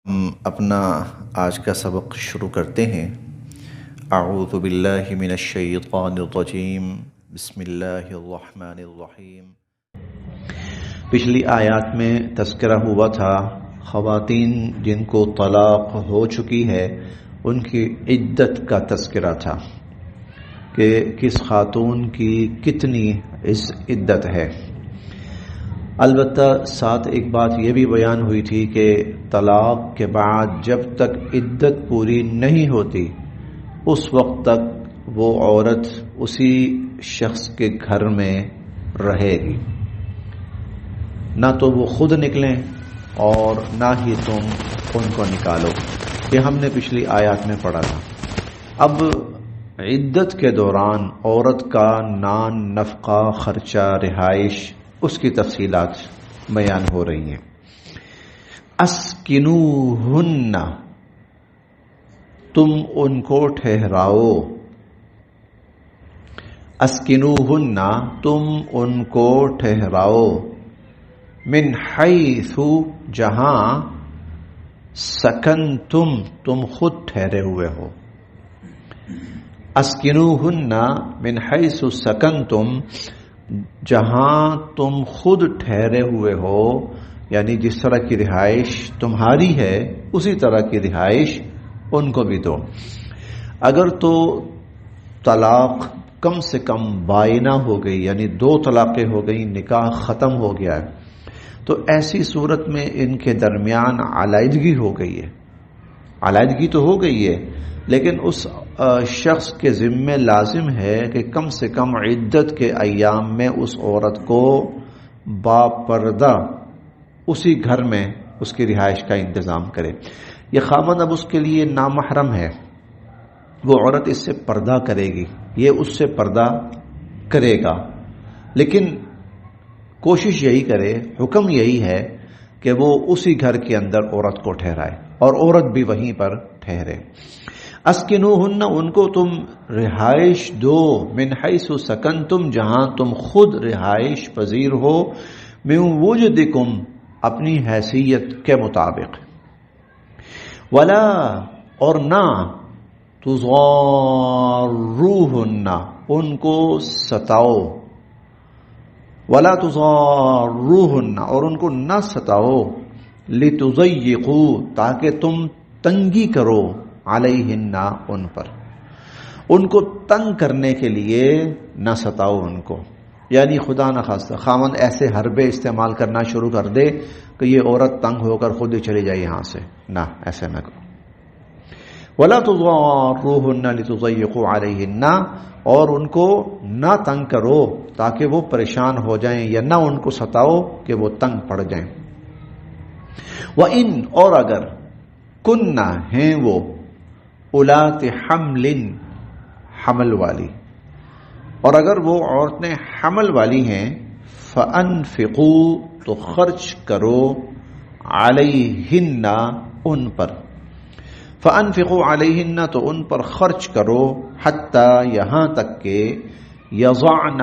ہم اپنا آج کا سبق شروع کرتے ہیں۔ اعوذ باللہ من الشیطان الرجیم، بسم اللہ الرحمن الرحیم۔ پچھلی آیات میں تذکرہ ہوا تھا خواتین جن کو طلاق ہو چکی ہے ان کی عدت کا تذکرہ تھا کہ کس خاتون کی کتنی عدت ہے۔ البتہ ساتھ ایک بات یہ بھی بیان ہوئی تھی کہ طلاق کے بعد جب تک عدت پوری نہیں ہوتی اس وقت تک وہ عورت اسی شخص کے گھر میں رہے گی، نہ تو وہ خود نکلیں اور نہ ہی تم ان کو نکالو۔ یہ ہم نے پچھلی آیات میں پڑھا تھا۔ اب عدت کے دوران عورت کا نان، نفقہ، خرچہ، رہائش، اس کی تفصیلات بیان ہو رہی ہیں۔ اسکنوہن، تم ان کو ٹھہراؤ۔ اسکنوہن، تم ان کو ٹھہراؤ۔ من حیث، جہاں، سکنتم، تم خود ٹھہرے ہوئے ہو۔ اسکنوہن من حیث سکنتم، جہاں تم خود ٹھہرے ہوئے ہو، یعنی جس طرح کی رہائش تمہاری ہے اسی طرح کی رہائش ان کو بھی دو۔ اگر تو طلاق کم سے کم بائنہ ہو گئی، یعنی 2 طلاقیں ہو گئی، نکاح ختم ہو گیا ہے، تو ایسی صورت میں ان کے درمیان علیحدگی ہو گئی ہے۔ علیحدگی تو ہو گئی ہے لیکن اس شخص کے ذمہ لازم ہے کہ کم سے کم عدت کے ایام میں اس عورت کو باپردہ اسی گھر میں اس کی رہائش کا انتظام کرے۔ یہ خاوند اب اس کے لیے نامحرم ہے، وہ عورت اس سے پردہ کرے گی، یہ اس سے پردہ کرے گا، لیکن کوشش یہی کرے، حکم یہی ہے کہ وہ اسی گھر کے اندر عورت کو ٹھہرائے اور عورت بھی وہیں پر ٹھہرے۔ اسکنوہن، ان کو تم رہائش دو، من حیث سکنتم، جہاں تم خود رہائش پذیر ہو، من وجدکم، اپنی حیثیت کے مطابق۔ ولا، اور نہ، تضاروہن، ان کو ستاؤ۔ ولا تضاروہن، اور ان کو نہ ستاؤ، لتضیقوا، تاکہ تم تنگی کرو، علیہن، ان پر، ان کو تنگ کرنے کے لیے نہ ستاؤ ان کو، یعنی خدا نہ خواستہ خاوند ایسے حربے استعمال کرنا شروع کر دے کہ یہ عورت تنگ ہو کر خود ہی چلی جائے یہاں سے، نہ، ایسے نہ کرو۔ ولا تضاروہن لتضیقوا علیہن، اور ان کو نہ تنگ کرو تاکہ وہ پریشان ہو جائیں، یا نہ ان کو ستاؤ کہ وہ تنگ پڑ جائیں۔ وَإِنْ، اور اگر، کنّا، ہیں وہ، اولات حمل، حمل والی، اور اگر وہ عورتیں حمل والی ہیں، فَأَنفِقُوا، تو خرچ کرو، علیہن، ان پر، فَأَنفِقُوا علیہن، تو ان پر خرچ کرو، حتی، یہاں تک کہ، یضعن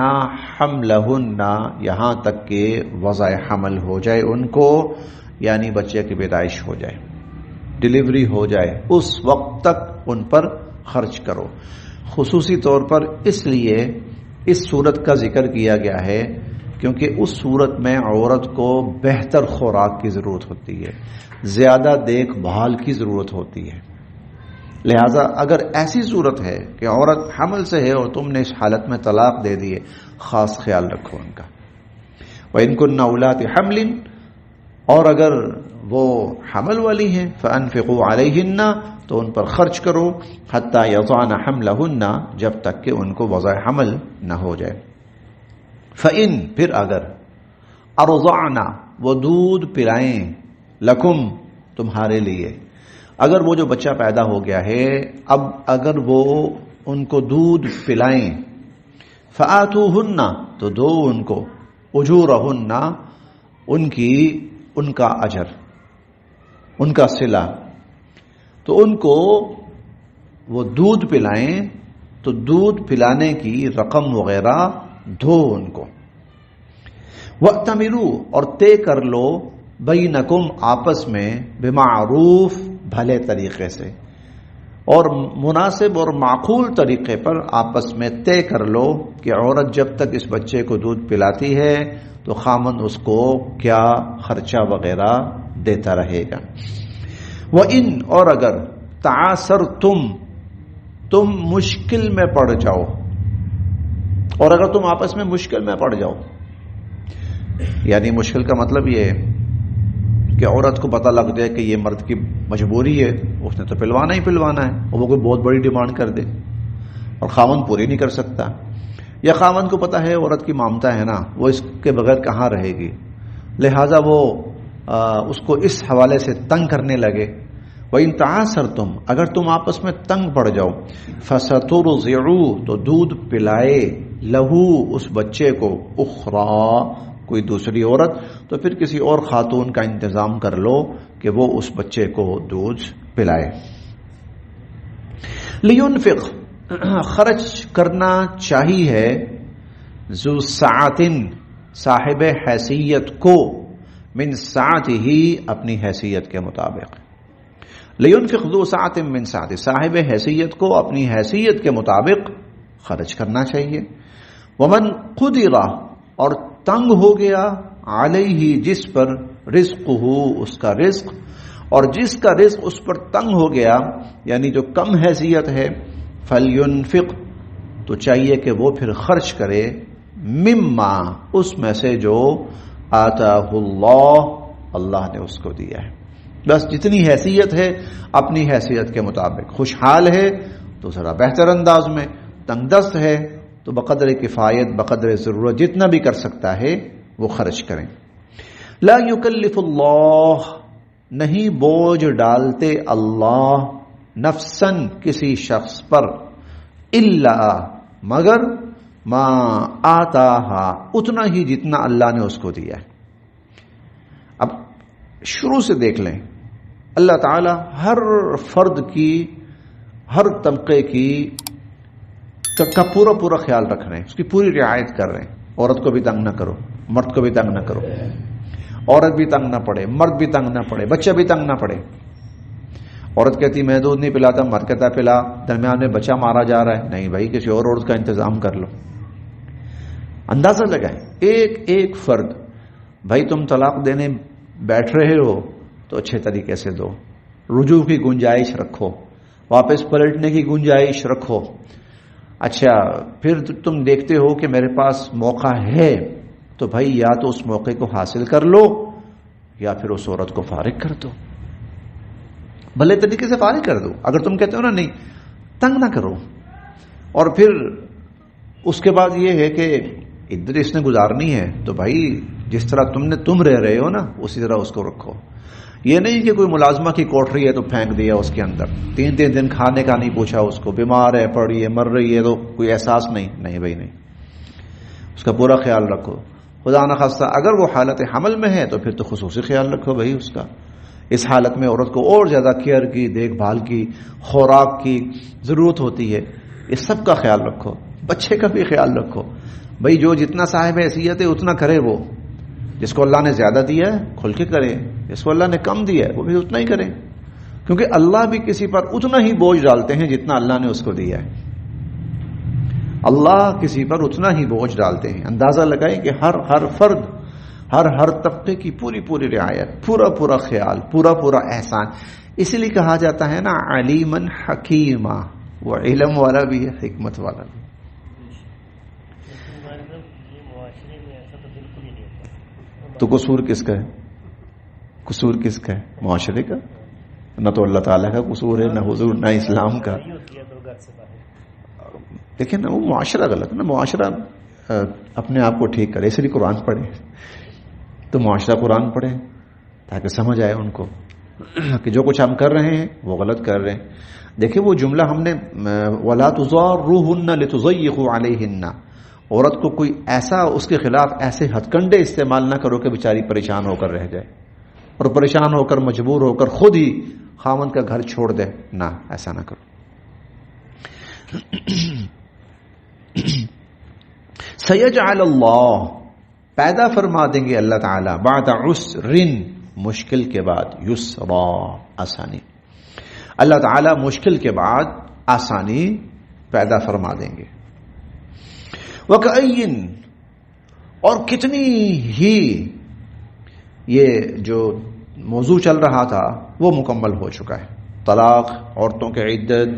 حملہن، یہاں تک کہ وضع حمل ہو جائے ان کو، یعنی بچے کی پیدائش ہو جائے، ڈیلیوری ہو جائے، اس وقت تک ان پر خرچ کرو۔ خصوصی طور پر اس لیے اس صورت کا ذکر کیا گیا ہے کیونکہ اس صورت میں عورت کو بہتر خوراک کی ضرورت ہوتی ہے، زیادہ دیکھ بھال کی ضرورت ہوتی ہے۔ لہذا اگر ایسی صورت ہے کہ عورت حمل سے ہے اور تم نے اس حالت میں طلاق دے دیے، خاص خیال رکھو ان کا۔ وَإِن كُنَّ أُولَاتِ حَمْلٍ، اور اگر وہ حمل والی ہیں، فَأَنفِقُوا عَلَيْهِنَّ، تو ان پر خرچ کرو، حَتَّى يَضَعْنَ حَمْلَهُنَّ، جب تک کہ ان کو وضع حمل نہ ہو جائے۔ فَإِن، پھر اگر، أَرْضَعْنَ، وہ دودھ پلائیں، لَكُمْ، تمہارے لیے، اگر وہ جو بچہ پیدا ہو گیا ہے اب اگر وہ ان کو دودھ پلائیں، فَآتُوهُنَّ، تو دو ان کو، أُجُورَهُنَّ، ان کا اجر، ان کا صلہ، تو ان کو وہ دودھ پلائیں تو دودھ پلانے کی رقم وغیرہ دو ان کو۔ وَأْتَمِرُوا، اور طے کر لو، بینکم آپس میں بمعروف بھلے طریقے سے اور مناسب اور معقول طریقے پر آپس میں طے کر لو کہ عورت جب تک اس بچے کو دودھ پلاتی ہے تو خامند اس کو کیا خرچہ وغیرہ دیتا رہے گا. وَإِنْ اور اگر تم مشکل میں پڑ جاؤ، اور اگر تم آپس میں مشکل میں پڑ جاؤ، یعنی مشکل کا مطلب یہ ہے کہ عورت کو پتہ لگ جائے کہ یہ مرد کی مجبوری ہے، اس نے تو پلوانا ہی پلوانا ہے، اور وہ کوئی بہت بڑی ڈیمانڈ کر دے اور خاوند پوری نہیں کر سکتا، یا خاوند کو پتہ ہے عورت کی مامتا ہے نا، وہ اس کے بغیر کہاں رہے گی، لہٰذا وہ اس کو اس حوالے سے تنگ کرنے لگے. وَإِن تَعَاسَرْتُمْ اگر تم آپس میں تنگ پڑ جاؤ، فَسَتُرْضِعُ تو دودھ پلائے لہو اس بچے کو اخرى کوئی دوسری عورت، تو پھر کسی اور خاتون کا انتظام کر لو کہ وہ اس بچے کو دودھ پلائے. لِيُنْفِقْ خرچ کرنا چاہیے ذو سعۃ صاحب حیثیت کو من سعتہ اپنی حیثیت کے مطابق. لِيُنْفِقْ ذو سعۃ من سعتہ صاحب حیثیت کو اپنی حیثیت کے مطابق خرچ کرنا چاہیے. ومن قدر اور تنگ ہو گیا علیہ جس پر رزقہ اس کا رزق، اور جس کا رزق اس پر تنگ ہو گیا یعنی جو کم حیثیت ہے، فَلْيُنْفِقْ تو چاہیے کہ وہ پھر خرچ کرے مما اس میں سے جو آتاہ اللہ نے اس کو دیا ہے. بس جتنی حیثیت ہے اپنی حیثیت کے مطابق، خوشحال ہے تو ذرا بہتر انداز میں، تنگ دست ہے تو بقدر کفایت بقدر ضرورت جتنا بھی کر سکتا ہے وہ خرچ کریں. لا یکلف اللہ نہیں بوجھ ڈالتے اللہ نفسن کسی شخص پر الا مگر ما آتاہا اتنا ہی جتنا اللہ نے اس کو دیا ہے. اب شروع سے دیکھ لیں، اللہ تعالی ہر فرد کی ہر طبقے کی کا پورا خیال رکھ رہے ہیں، اس کی پوری رعایت کر رہے ہیں. عورت کو بھی تنگ نہ کرو، مرد کو بھی تنگ نہ کرو، عورت بھی تنگ نہ پڑے، مرد بھی تنگ نہ پڑے، بچہ بھی تنگ نہ پڑے. عورت کہتی میں دودھ نہیں پلاتا، مرد کہتا پلا، درمیان میں بچہ مارا جا رہا ہے، نہیں بھائی کسی اور عورت کا انتظام کر لو. اندازہ لگائیں ایک ایک فرد. بھائی تم طلاق دینے بیٹھ رہے ہو تو اچھے طریقے سے دو، رجوع کی گنجائش رکھو، واپس پلٹنے کی گنجائش رکھو. اچھا پھر تم دیکھتے ہو کہ میرے پاس موقع ہے تو بھائی یا تو اس موقع کو حاصل کر لو یا پھر اس عورت کو فارغ کر دو، بھلے طریقے سے فارغ کر دو. اگر تم کہتے ہو نا نہیں تنگ نہ کرو، اور پھر اس کے بعد یہ ہے کہ عدت اس نے گزارنی ہے تو بھائی جس طرح تم رہ رہے ہو نا اسی طرح اس کو رکھو. یہ نہیں کہ کوئی ملازمہ کی کوٹری ہے تو پھینک دیا اس کے اندر، 3 دن کھانے کا نہیں پوچھا اس کو، بیمار ہے پڑی ہے مر رہی ہے تو کوئی احساس نہیں بھائی نہیں، اس کا پورا خیال رکھو. خدا نخواستہ اگر وہ حالت حمل میں ہے تو پھر تو خصوصی خیال رکھو بھائی اس کا. اس حالت میں عورت کو اور زیادہ کیئر کی، دیکھ بھال کی، خوراک کی ضرورت ہوتی ہے، اس سب کا خیال رکھو. بچے کا بھی خیال رکھو بھائی، جو جتنا صاحب حیثیت ہے اتنا کرے. وہ جس کو اللہ نے زیادہ دیا ہے کھل کے کرے، جس کو اللہ نے کم دیا ہے وہ بھی اتنا ہی کرے، کیونکہ اللہ بھی کسی پر اتنا ہی بوجھ ڈالتے ہیں جتنا اللہ نے اس کو دیا ہے. اللہ کسی پر اتنا ہی بوجھ ڈالتے ہیں. اندازہ لگائیں کہ ہر فرد ہر طبقے کی پوری رعایت، پورا خیال، پورا احسان. اسی لیے کہا جاتا ہے نا علیمن حکیمہ، وہ علم والا بھی ہے حکمت والا بھی. تو قصور کس کا ہے؟ قصور کس کا ہے؟ معاشرے کا. نہ تو اللہ تعالیٰ کا قصور ہے، نہ حضور، نہ اسلام کا. دیکھیں نا وہ معاشرہ غلط ہے نا. معاشرہ اپنے آپ کو ٹھیک کرے، اس لیے قرآن پڑھے. تو معاشرہ قرآن پڑھے تاکہ سمجھ آئے ان کو کہ جو کچھ ہم کر رہے ہیں وہ غلط کر رہے ہیں. دیکھیں وہ جملہ ہم نے وَلَا تُضَارُّوهُنَّ لِتُضَيِّقُوا عَلَيْهِنَّ، عورت کو کوئی ایسا اس کے خلاف ایسے ہتھ کنڈے استعمال نہ کرو کہ بیچاری پریشان ہو کر رہ جائے اور پریشان ہو کر مجبور ہو کر خود ہی خاوند کا گھر چھوڑ دے. نہ ایسا نہ کرو. سیجعل اللہ پیدا فرما دیں گے اللہ تعالی بعد عسر مشکل کے بعد یسرا، آسانی. اللہ تعالی مشکل کے بعد آسانی پیدا فرما دیں گے. وَكَأَيٍّ، اور کتنی ہی یہ جو موضوع چل رہا تھا وہ مکمل ہو چکا ہے. طلاق، عورتوں کے عدت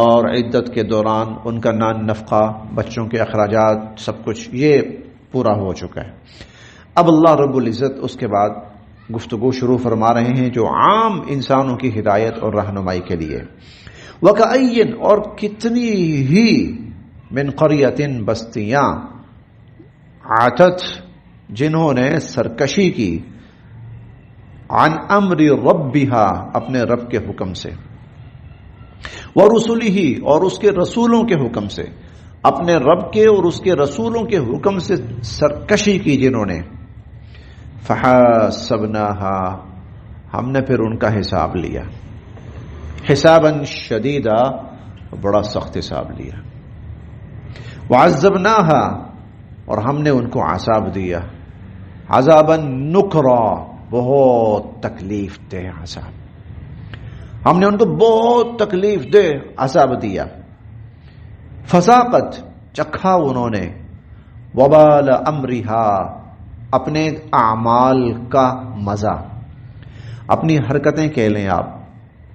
اور عدت کے دوران ان کا نان نفقہ، بچوں کے اخراجات، سب کچھ یہ پورا ہو چکا ہے. اب اللہ رب العزت اس کے بعد گفتگو شروع فرما رہے ہیں جو عام انسانوں کی ہدایت اور رہنمائی کے لیے. وَكَأَيٍّ، اور کتنی ہی من قریۃ، بستیاں، عاتت، جنہوں نے سرکشی کی، عن امر ربها، اپنے رب کے حکم سے، ورسلہ، اور اس کے رسولوں کے حکم سے، اپنے رب کے اور اس کے رسولوں کے حکم سے سرکشی کی جنہوں نے. فحاسبناها، ہم نے پھر ان کا حساب لیا. حسابا شدیدا، بڑا سخت حساب لیا. وعذبناها، اور ہم نے ان کو عذاب دیا. عذابا نکرا، بہت تکلیف دہ عذاب. ہم نے ان کو بہت تکلیف دہ عذاب دیا. فذاقت، چکھا انہوں نے، وبال امرہا، اپنے اعمال کا مزہ. اپنی حرکتیں کہہ لیں آپ،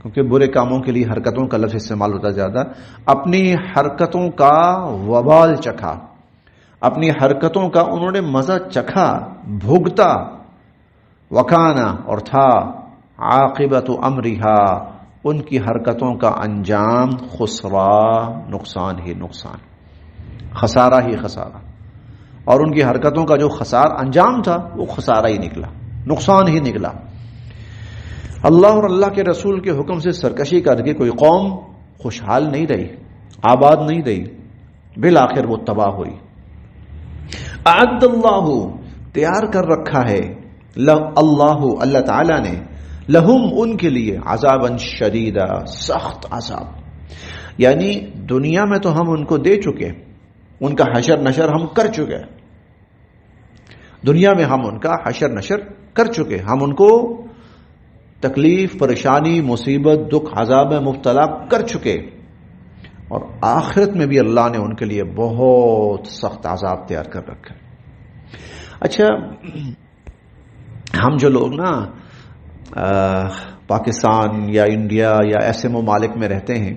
کیونکہ برے کاموں کے لیے حرکتوں کا لفظ استعمال ہوتا زیادہ. اپنی حرکتوں کا وبال چکھا، اپنی حرکتوں کا انہوں نے مزہ چکھا، بھگتا. وکانا، اور تھا، عاقبت امرہا، ان کی حرکتوں کا انجام خسرا، نقصان ہی نقصان، خسارہ ہی خسارہ. اور ان کی حرکتوں کا جو انجام تھا وہ خسارہ ہی نکلا، نقصان ہی نکلا. اللہ اور اللہ کے رسول کے حکم سے سرکشی کر کے کوئی قوم خوشحال نہیں رہی، آباد نہیں رہی، بالآخر وہ تباہ ہوئی. اعد اللہ، تیار کر رکھا ہے، اللہ تعالی نے، لہم، ان کے لیے، عذابا شدیدا، سخت عذاب. یعنی دنیا میں تو ہم ان کو دے چکے، ان کا حشر نشر ہم کر چکے. دنیا میں ہم ان کا حشر نشر کر چکے، ہم ان کو تکلیف، پریشانی، مصیبت، دکھ، عذاب میں مبتلا کر چکے. اور آخرت میں بھی اللہ نے ان کے لیے بہت سخت عذاب تیار کر رکھا ہے. اچھا، ہم جو لوگ نا پاکستان یا انڈیا یا ایسے ممالک میں رہتے ہیں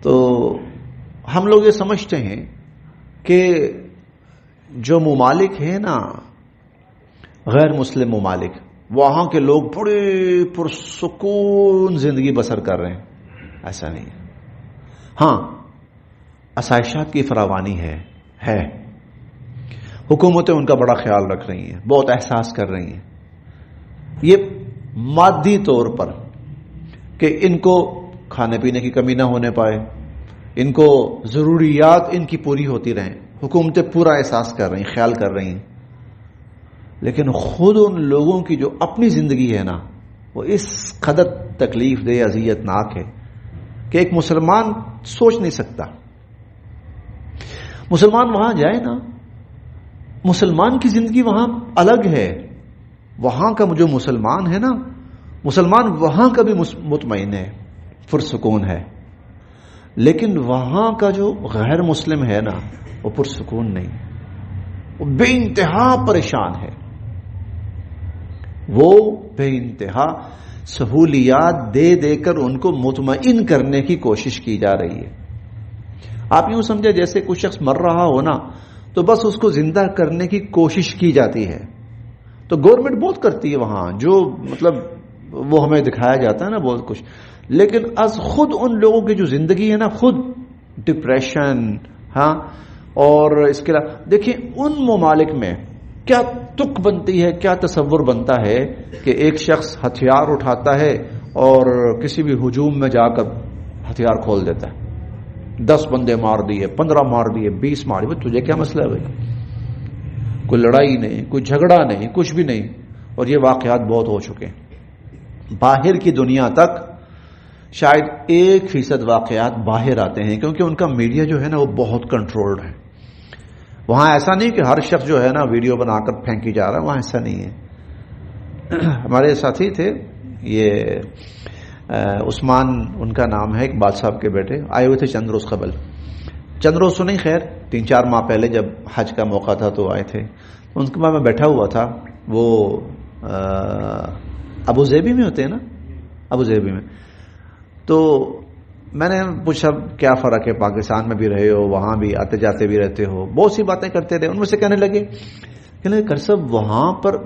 تو ہم لوگ یہ سمجھتے ہیں کہ جو ممالک ہیں نا غیر مسلم ممالک، وہاں کے لوگ بڑے پرسکون زندگی بسر کر رہے ہیں. ایسا نہیں ہے. ہاں، آسائشات کی فراوانی ہے، حکومتیں ان کا بڑا خیال رکھ رہی ہیں، بہت احساس کر رہی ہیں. یہ مادی طور پر کہ ان کو کھانے پینے کی کمی نہ ہونے پائے، ان کو ضروریات ان کی پوری ہوتی رہیں، حکومتیں پورا احساس کر رہی ہیں، خیال کر رہی ہیں. لیکن خود ان لوگوں کی جو اپنی زندگی ہے نا وہ اس قدر تکلیف دہ، اذیت ناک ہے کہ ایک مسلمان سوچ نہیں سکتا. مسلمان وہاں جائے نا، مسلمان کی زندگی وہاں الگ ہے. وہاں کا جو مسلمان ہے نا، مسلمان وہاں کا بھی مطمئن ہے، پرسکون ہے. لیکن وہاں کا جو غیر مسلم ہے نا وہ پرسکون نہیں، وہ بے انتہا پریشان ہے. وہ بے انتہا سہولیات دے دے کر ان کو مطمئن کرنے کی کوشش کی جا رہی ہے. آپ یوں سمجھے جیسے کوئی شخص مر رہا ہو نا تو بس اس کو زندہ کرنے کی کوشش کی جاتی ہے. تو گورنمنٹ بہت کرتی ہے وہاں، جو مطلب وہ ہمیں دکھایا جاتا ہے نا بہت کچھ. لیکن از خود ان لوگوں کی جو زندگی ہے نا، خود ڈپریشن. ہاں، اور اس کے علاوہ دیکھیں ان ممالک میں کیا تک بنتی ہے، کیا تصور بنتا ہے کہ ایک شخص ہتھیار اٹھاتا ہے اور کسی بھی ہجوم میں جا کر ہتھیار کھول دیتا ہے. 10 بندے مار دیے، 15 مار دیے، 20 مار دیے. تجھے کیا مسئلہ ہے بھائی؟ کوئی لڑائی نہیں، کوئی جھگڑا نہیں، کچھ بھی نہیں. اور یہ واقعات بہت ہو چکے ہیں. باہر کی دنیا تک شاید 1% واقعات باہر آتے ہیں کیونکہ ان کا میڈیا جو ہے نا وہ بہت کنٹرولڈ ہے. وہاں ایسا نہیں کہ ہر شخص جو ہے نا ویڈیو بنا کر پھینکی جا رہا ہے، وہاں ایسا نہیں ہے. ہمارے ساتھی تھے یہ عثمان ان کا نام ہے، اقبال صاحب کے بیٹے، آئے ہوئے تھے چند روز قبل، چند روز تو نہیں، خیر 3-4 ماہ پہلے جب حج کا موقع تھا تو آئے تھے. ان کے بعد میں بیٹھا ہوا تھا، وہ ابو ظبی میں ہوتے ہیں نا، ابو ظبی میں. تو میں نے پوچھا کیا فرق ہے، پاکستان میں بھی رہے ہو، وہاں بھی آتے جاتے بھی رہتے ہو، بہت سی باتیں کرتے رہے. ان میں سے کہنے لگے کر صاحب وہاں پر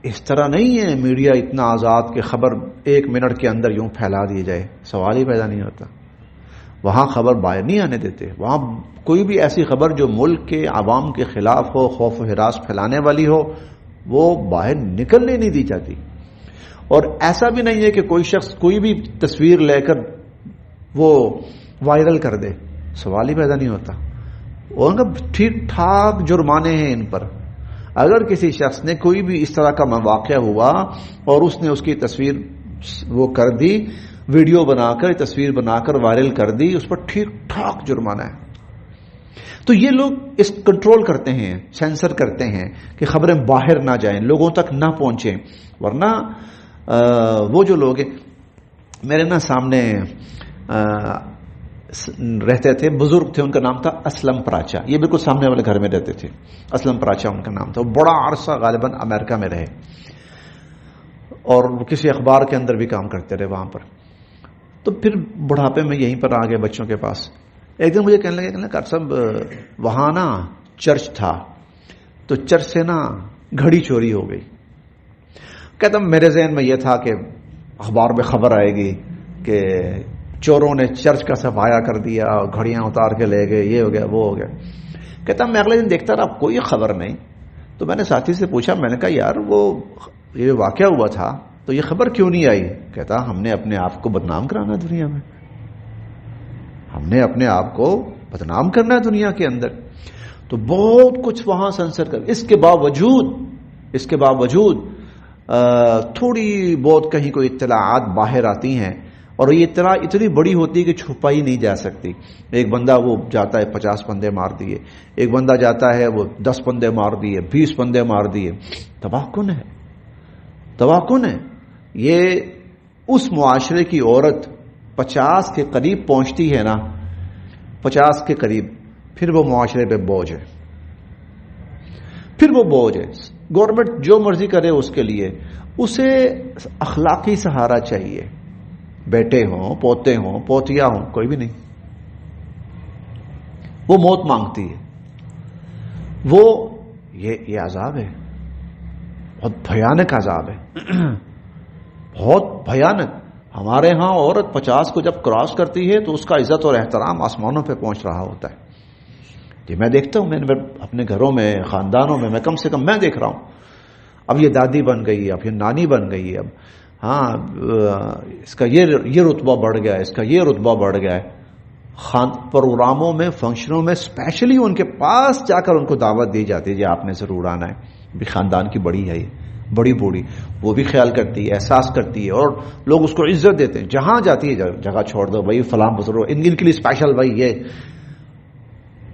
اس طرح نہیں ہے، میڈیا اتنا آزاد کہ خبر 1 منٹ کے اندر یوں پھیلا دی جائے، سوال ہی پیدا نہیں ہوتا. وہاں خبر باہر نہیں آنے دیتے، وہاں کوئی بھی ایسی خبر جو ملک کے عوام کے خلاف ہو، خوف و ہراس پھیلانے والی ہو، وہ باہر نکلنے نہیں دی جاتی. اور ایسا بھی نہیں ہے کہ کوئی شخص کوئی بھی تصویر لے کر وہ وائرل کر دے، سوال ہی پیدا نہیں ہوتا. ان کا ٹھیک ٹھاک جرمانے ہیں ان پر. اگر کسی شخص نے کوئی بھی اس طرح کا واقعہ ہوا اور اس نے اس کی تصویر وہ کر دی، ویڈیو بنا کر تصویر بنا کر وائرل کر دی، اس پر ٹھیک ٹھاک جرمانہ ہے. تو یہ لوگ اس کنٹرول کرتے ہیں، سینسر کرتے ہیں کہ خبریں باہر نہ جائیں، لوگوں تک نہ پہنچیں. ورنہ وہ جو لوگ ہیں میرے نا سامنے رہتے تھے، بزرگ تھے، ان کا نام تھا اسلم پراچا، یہ بالکل سامنے والے گھر میں رہتے تھے. اسلم پراچا ان کا نام تھا. وہ بڑا عرصہ غالباً امریکہ میں رہے اور کسی اخبار کے اندر بھی کام کرتے رہے وہاں پر. تو پھر بڑھاپے میں یہیں پر آ گئے بچوں کے پاس. ایک دن مجھے کہنے لگے کہ صاحب وہاں نا چرچ تھا، تو چرچ سے نا گھڑی چوری ہو گئی. کہتا میرے ذہن میں یہ تھا کہ اخبار میں خبر آئے گی کہ چوروں نے چرچ کا صفایا کر دیا، گھڑیاں اتار کے لے گئے، یہ ہو گیا وہ ہو گیا. کہتا میں اگلے دن دیکھتا رہا کوئی خبر نہیں. تو میں نے ساتھی سے پوچھا، میں نے کہا یار وہ یہ واقعہ ہوا تھا تو یہ خبر کیوں نہیں آئی؟ کہتا ہم نے اپنے آپ کو بدنام کرانا دنیا میں، ہم نے اپنے آپ کو بدنام کرنا ہے دنیا کے اندر. تو بہت کچھ وہاں سنسر کر. اس کے باوجود تھوڑی بہت کہیں کوئی اطلاعات باہر آتی ہیں اور یہ اطلاع اتنی بڑی ہوتی ہے کہ چھپائی نہیں جا سکتی. ایک بندہ وہ جاتا ہے 50 بندے مار دیے، ایک بندہ جاتا ہے وہ 10 بندے مار دیے، 20 بندے مار دیے. تباہ کن ہے. یہ اس معاشرے کی عورت 50 کے قریب پہنچتی ہے نا، 50 کے قریب، پھر وہ معاشرے پہ بوجھ ہے. گورنمنٹ جو مرضی کرے اس کے لیے، اسے اخلاقی سہارا چاہیے. بیٹے ہوں، پوتے ہوں، پوتیاں ہوں، کوئی بھی نہیں. وہ موت مانگتی ہے. وہ یہ عذاب ہے، بہت بھیانک عذاب ہے، بہت بھیانک. ہمارے ہاں عورت 50 کو جب کراس کرتی ہے تو اس کا عزت اور احترام آسمانوں پہ پہنچ رہا ہوتا ہے. جی میں دیکھتا ہوں، میں اپنے گھروں میں، خاندانوں میں کم سے کم میں دیکھ رہا ہوں. اب یہ دادی بن گئی ہے، اب یہ نانی بن گئی ہے، اب ہاں اس کا یہ رتبہ بڑھ گیا ہے، اس کا یہ رتبہ بڑھ گیا ہے. پروگراموں میں، فنکشنوں میں اسپیشلی ان کے پاس جا کر ان کو دعوت دی جاتی ہے، جی آپ نے ضرور آنا ہے. بھی خاندان کی بڑی ہے، یہ بڑی بوڑھی، وہ بھی خیال کرتی ہے، احساس کرتی ہے اور لوگ اس کو عزت دیتے ہیں. جہاں جاتی ہے جگہ چھوڑ دو بھائی، فلاں بزرگ ان کے لیے اسپیشل بھائی. یہ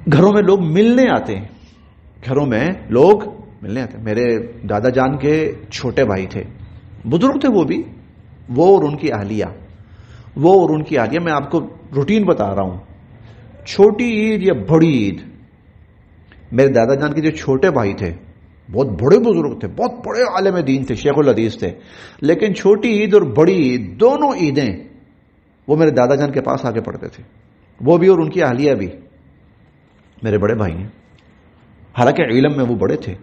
گھروں میں لوگ ملنے آتے ہیں، میرے دادا جان کے چھوٹے بھائی تھے، بزرگ تھے وہ بھی، وہ اور ان کی اہلیہ. میں آپ کو روٹین بتا رہا ہوں. چھوٹی عید یا بڑی عید، میرے دادا جان کے جو چھوٹے بھائی تھے بہت بڑے بزرگ تھے، بہت بڑے عالم دین تھے، شیخ الحدیث تھے، لیکن چھوٹی عید اور بڑی عید دونوں عیدیں وہ میرے دادا جان کے پاس آ کے پڑھتے تھے. وہ بھی اور ان کی اہلیہ بھی میرے بڑے بھائی ہیں. حالانکہ علم میں وہ بڑے تھے،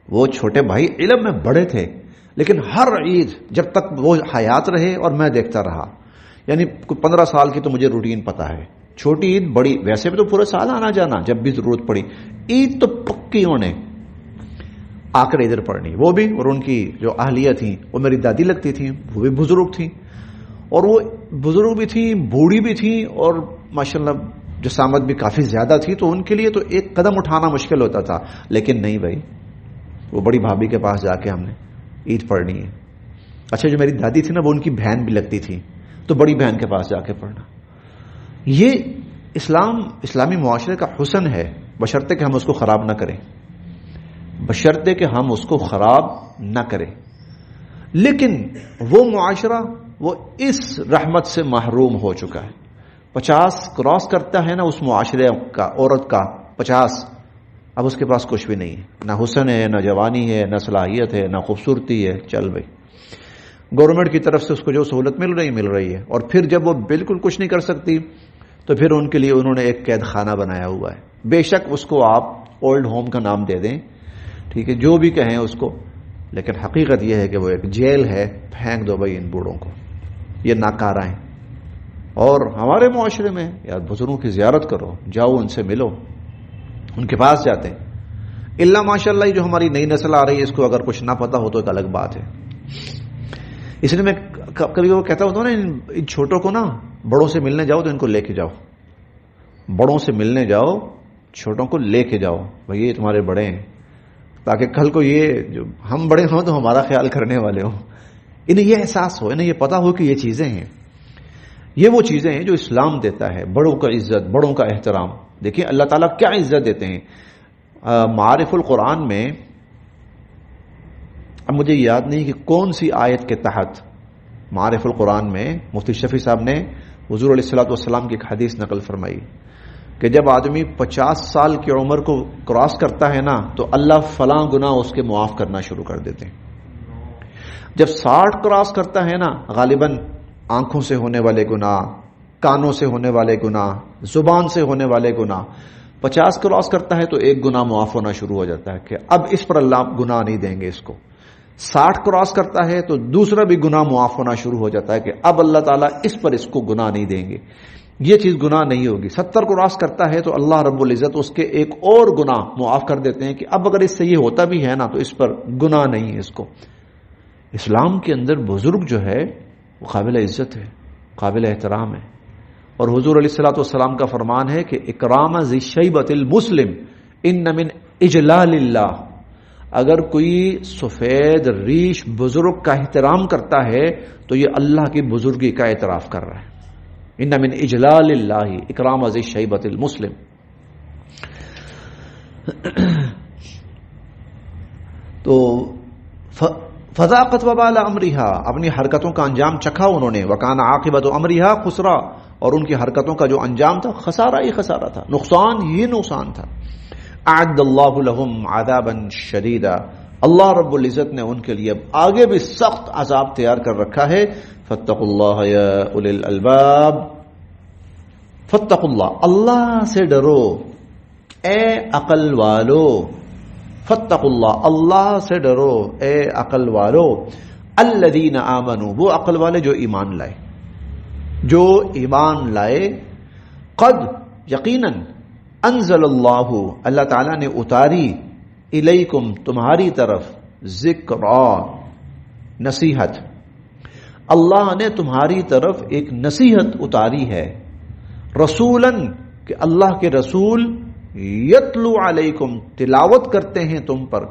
وہ چھوٹے بھائی علم میں بڑے تھے، لیکن ہر عید جب تک وہ حیات رہے اور میں دیکھتا رہا، یعنی 15 سال کی تو مجھے روٹین پتا ہے. چھوٹی عید، بڑی، ویسے بھی تو پورے سال آنا جانا جب بھی ضرورت پڑی. عید تو پکی انہیں آ کر ادھر پڑھنی، وہ بھی. اور ان کی جو اہلیہ تھیں وہ میری دادی لگتی تھیں، وہ بھی بزرگ تھیں، اور وہ بزرگ بھی تھیں، بوڑھی بھی تھیں، اور ماشاءاللہ جسامت بھی کافی زیادہ تھی. تو ان کے لیے تو ایک قدم اٹھانا مشکل ہوتا تھا. لیکن نہیں بھائی، وہ بڑی بھابھی کے پاس جا کے ہم نے عید پڑھنی ہے. اچھا جو میری دادی تھی نا، وہ ان کی بہن بھی لگتی تھی، تو بڑی بہن کے پاس جا کے پڑھنا. یہ اسلامی معاشرے کا حسن ہے، بشرطے کہ ہم اس کو خراب نہ کریں. لیکن وہ معاشرہ وہ اس رحمت سے محروم ہو چکا ہے. 50 کراس کرتا ہے نا اس معاشرے کا، عورت کا 50، اب اس کے پاس کچھ بھی نہیں ہے، نہ حسن ہے، نہ جوانی ہے، نہ صلاحیت ہے، نہ خوبصورتی ہے. چل بھائی، گورنمنٹ کی طرف سے اس کو جو سہولت مل رہی ہے، اور پھر جب وہ بالکل کچھ نہیں کر سکتی تو پھر ان کے لیے انہوں نے ایک قید خانہ بنایا ہوا ہے. بے شک اس کو آپ اولڈ ہوم کا نام دے دیں، ٹھیک ہے، جو بھی کہیں اس کو، لیکن حقیقت یہ ہے کہ وہ ایک جیل ہے. پھینک دو بھائی ان بوڑھوں کو، یہ ناکارہ ہیں. اور ہمارے معاشرے میں یار بزرگوں کی زیارت کرو، جاؤ ان سے ملو، ان کے پاس جاتے ہیں. اللہ ماشاء اللہ جو ہماری نئی نسل آ رہی ہے اس کو اگر کچھ نہ پتا ہو تو ایک الگ بات ہے. اس لیے میں کبھی وہ کہتا ہوتا ہوں نا، ان چھوٹوں کو نا بڑوں سے ملنے جاؤ تو ان کو لے کے جاؤ، بڑوں سے ملنے جاؤ چھوٹوں کو لے کے جاؤ، بھائی یہ تمہارے بڑے ہیں، تاکہ کل کو یہ جو ہم بڑے ہوں تو ہمارا خیال کرنے والے ہوں. انہیں یہ احساس ہو، انہیں یہ پتا ہو کہ یہ چیزیں ہیں. یہ وہ چیزیں ہیں جو اسلام دیتا ہے، بڑوں کا عزت، بڑوں کا احترام. دیکھیں اللہ تعالیٰ کیا عزت دیتے ہیں. معارف القرآن میں، اب مجھے یاد نہیں کہ کون سی آیت کے تحت، معارف القرآن میں مفتی شفیع صاحب نے حضور علیہ الصلوۃ والسلام کی ایک حدیث نقل فرمائی کہ جب آدمی 50 سال کی عمر کو کراس کرتا ہے نا تو اللہ فلاں گناہ اس کے معاف کرنا شروع کر دیتے ہیں. جب 60 کراس کرتا ہے نا، غالباً آنکھوں سے ہونے والے گناہ، کانوں سے ہونے والے گناہ، زبان سے ہونے والے گناہ، 50 کراس کرتا ہے تو ایک گناہ معاف ہونا شروع ہو جاتا ہے کہ اب اس پر اللہ گناہ نہیں دیں گے اس کو. 60 کراس کرتا ہے تو دوسرا بھی گناہ معاف ہونا شروع ہو جاتا ہے کہ اب اللہ تعالیٰ اس کو گناہ نہیں دیں گے، یہ چیز گناہ نہیں ہوگی. 70 کراس کرتا ہے تو اللہ رب العزت اس کے ایک اور گناہ معاف کر دیتے ہیں کہ اب اگر اس سے یہ ہوتا بھی ہے نا تو اس پر گناہ نہیں ہے اس کو. اسلام کے اندر بزرگ جو ہے وہ قابل عزت ہے، قابل احترام ہے. اور حضور علیہ الصلوۃ والسلام کا فرمان ہے کہ اکرام ذی شیبۃ المسلم ان من اجلال اللہ. اگر کوئی سفید ریش بزرگ کا احترام کرتا ہے تو یہ اللہ کی بزرگی کا اعتراف کر رہا ہے. ان من اجلال اللہ اکرام ذی شیبۃ المسلم. تو فذاقت وبال امرها، اپنی حرکتوں کا انجام چکھا انہوں نے. وکان عاقبۃ امرها خسرا، اور ان کی حرکتوں کا جو انجام تھا خسارہ ہی خسارہ تھا، نقصان ہی نقصان تھا. اعد اللہ لهم عذابا شدیدا، اللہ رب العزت نے ان کے لیے آگے بھی سخت عذاب تیار کر رکھا ہے. فاتقوا اللہ یا اولی الالباب، فاتقوا اللہ، اللہ سے ڈرو اے عقل والو. فاتقوا اللہ، اللہ سے ڈرو اے عقل والو. الذین آمنوا، وہ عقل والے جو ایمان لائے، جو ایمان لائے. قد، یقیناً، انزل اللہ، اللہ تعالیٰ نے اتاری، الیکم، تمہاری طرف، ذکرا، نصیحت. اللہ نے تمہاری طرف ایک نصیحت اتاری ہے. رسولاً، کہ اللہ کے رسول، یتلو علیکم، تلاوت کرتے ہیں تم پر،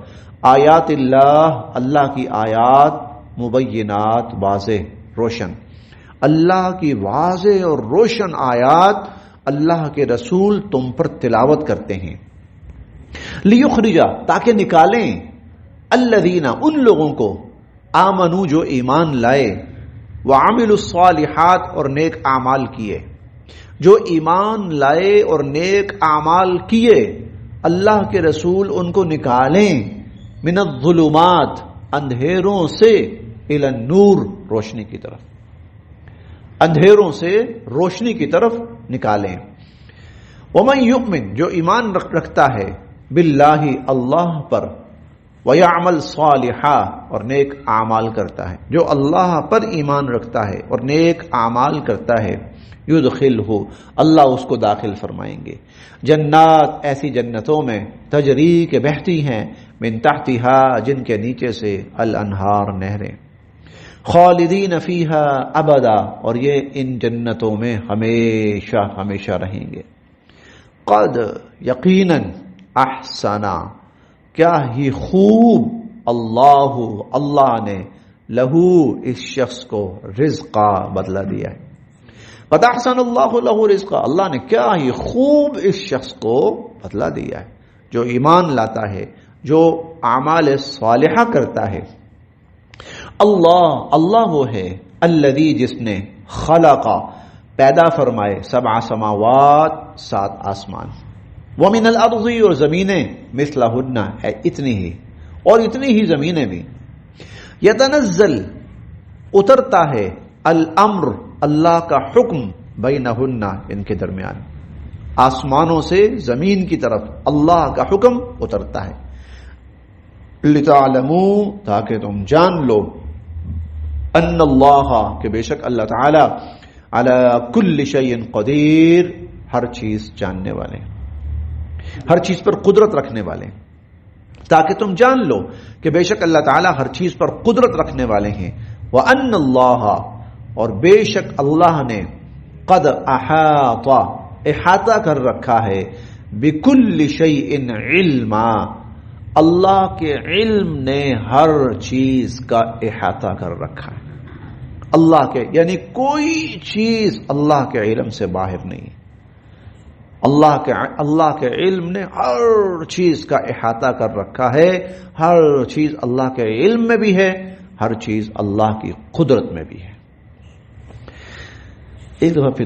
آیات اللہ، اللہ کی آیات، مبینات، واضح، روشن. اللہ کی واضح اور روشن آیات اللہ کے رسول تم پر تلاوت کرتے ہیں. لیخرجا، تاکہ نکالیں، الذین، ان لوگوں کو، آمنو، جو ایمان لائے، وعملوا الصالحات، اور نیک اعمال کیے. جو ایمان لائے اور نیک اعمال کیے، اللہ کے رسول ان کو نکالیں، من الظلمات، اندھیروں سے، الی النور، روشنی کی طرف، اندھیروں سے روشنی کی طرف نکالیں. ومن یؤمن، جو ایمان رکھتا ہے، باللہ، اللہ پر، ویعمل صالحا، اور نیک اعمال کرتا ہے، جو اللہ پر ایمان رکھتا ہے اور نیک اعمال کرتا ہے، یدخلہ، اللہ اس کو داخل فرمائیں گے، جنات، ایسی جنتوں میں، تجری، کے بہتی ہیں، من تحتہا، جن کے نیچے سے، الانہار، نہریں، خالدین فیہا ابدا، اور یہ ان جنتوں میں ہمیشہ ہمیشہ رہیں گے. قد، یقیناً، احسنا، کیا ہی خوب، اللہ نے، لہو، اس شخص کو، رزقا، بدلہ دیا ہے. قد احسن اللہ لہ رزقا، اللہ نے کیا ہی خوب اس شخص کو بدلہ دیا ہے، جو ایمان لاتا ہے، جو اعمال صالحہ کرتا ہے. اللہ وہ ہے الذی جس نے خلق پیدا فرمائے 7 سماوات 7 آسمان ومن الارض اور زمینیں مثلہن ہے اتنی ہی اور اتنی ہی زمینیں بھی یتنزل اترتا ہے الامر اللہ کا حکم بینہن ان کے درمیان آسمانوں سے زمین کی طرف اللہ کا حکم اترتا ہے لتعلموا تاکہ تم جان لو ان اللہ کہ بے شک اللہ تعالی علی کل شیء قدیر ہر چیز جاننے والے ہر چیز پر قدرت رکھنے والے تاکہ تم جان لو کہ بے شک اللہ تعالی ہر چیز پر قدرت رکھنے والے ہیں وان اللہ اور بے شک اللہ نے قد احاطہ کر رکھا ہے بکل شیء علما اللہ کے علم نے ہر چیز کا احاطہ کر رکھا ہے اللہ کے یعنی کوئی چیز اللہ کے علم سے باہر نہیں اللہ کے علم نے ہر چیز کا احاطہ کر رکھا ہے ہر چیز اللہ کے علم میں بھی ہے ہر چیز اللہ کی قدرت میں بھی ہے ایک دفعہ پھر